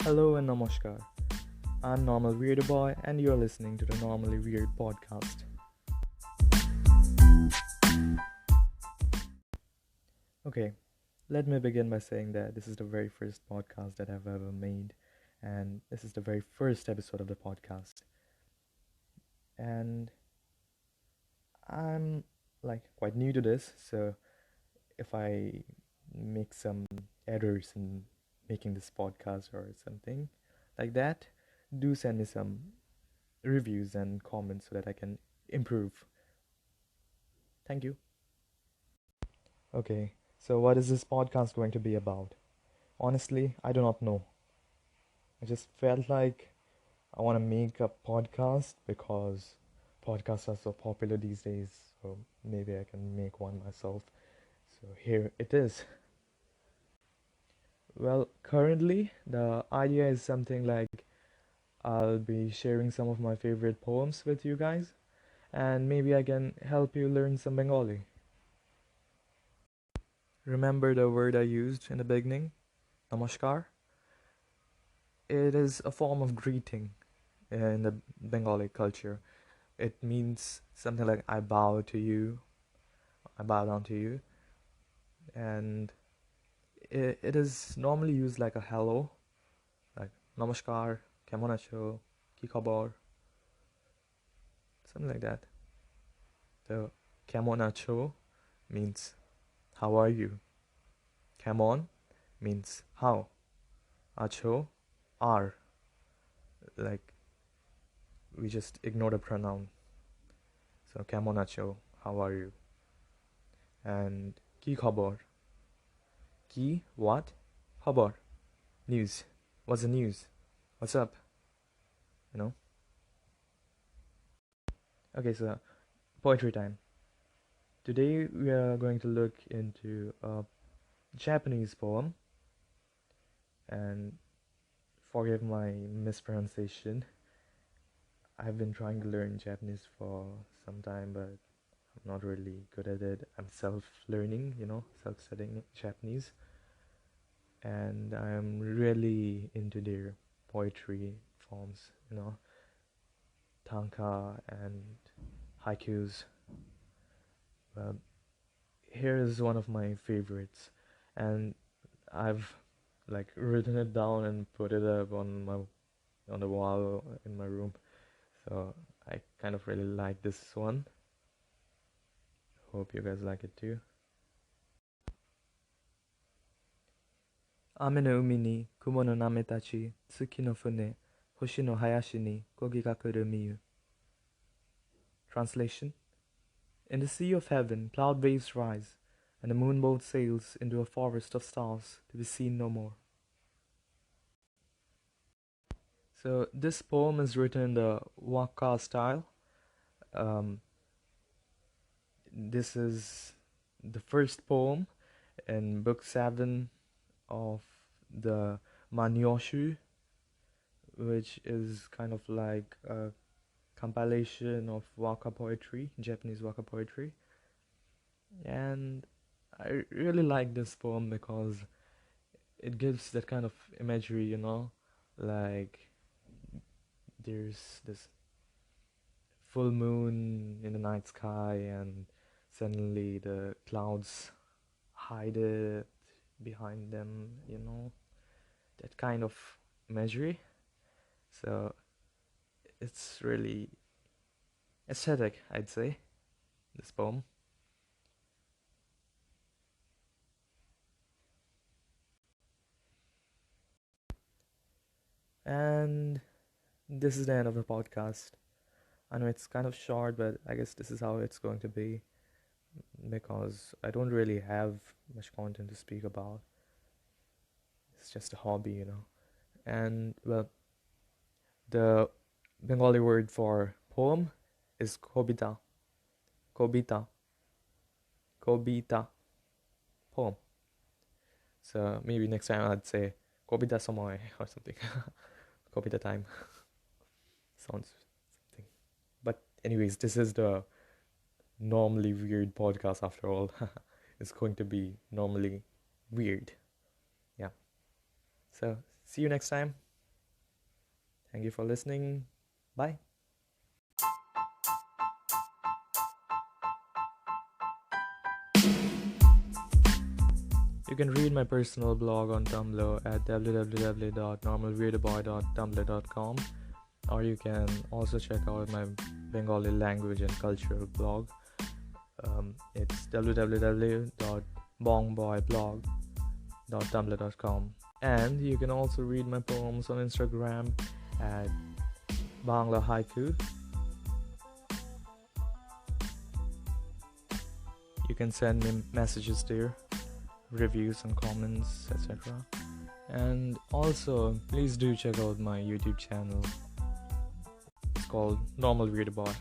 Hello and Nomoskar. I'm Normalweirdoboy and you're listening to the Normally Weird podcast. Okay, let me begin by saying that this is the very first podcast that I've ever made, and this is the very first episode of the podcast. And I'm quite new to this, so if I make some errors in making this podcast or something like that, do send me some reviews and comments so that I can improve. Thank you. Okay, so what is this podcast going to be about? Honestly, I do not know. I just felt like I want to make a podcast because podcasts are so popular these days, so maybe I can make one myself. So here it is. Well, currently, the idea is something like I'll be sharing some of my favorite poems with you guys, and maybe I can help you learn some Bengali. Remember the word I used in the beginning? Nomoskar? It is a form of greeting in the Bengali culture. It means something like I bow to you, I bow down to you, and it is normally used like a hello, like Namaskar, Kemon acho, Ki khabar, something like that. So Kemon acho means how are you? Kemon means how. Acho, are. Like we just ignore the pronoun. So Kemon acho, how are you? And Ki khabar. Ki what? Khabar. News. What's the news? What's up? You know? Okay, so poetry time. Today we are going to look into a Japanese poem, and forgive my mispronunciation. I've been trying to learn Japanese for some time, but I'm not really good at it. I'm self-learning, self-studying Japanese, and I'm really into their poetry forms, tanka and haikus. Well, here is one of my favorites, and I've written it down and put it up on the wall in my room. So I kind of really like this one. Hope you guys like it too. Ame no umi ni kumo no name tachi, tsuki no fune, hoshi no hayashi ni kogi ga kuru miyu. Translation: In the sea of heaven, cloud waves rise, and the moonboat sails into a forest of stars to be seen no more. So this poem is written in the Waka style. This is the first poem in book 7 of the Manyoshu, which is kind of like a compilation of Waka poetry, Japanese Waka poetry. And I really like this poem because it gives that kind of imagery, like there's this full moon in the night sky and suddenly the clouds hide it behind them, that kind of imagery. So it's really aesthetic, I'd say, this poem. And this is the end of the podcast. I know it's kind of short, but I guess this is how it's going to be because I don't really have much content to speak about. It's just a hobby, And well, the Bengali word for poem is kobita. Kobita. Kobita. Poem. So maybe next time I'd say kobita somoy or something. Kobita time. Sounds something. But anyways, this is the normally weird podcast after all. It's going to be normally weird. Yeah. So see you next time. Thank you for listening. Bye. You can read my personal blog on Tumblr at www.normalweirdoboy.tumblr.com, or you can also check out my Bengali language and culture blog. It's www.bongboyblog.tumblr.com. And you can also read my poems on Instagram at Bangla Haiku. You can send me messages there, reviews and comments, etc. And also, please do check out my YouTube channel. It's called Normal Weird Boy.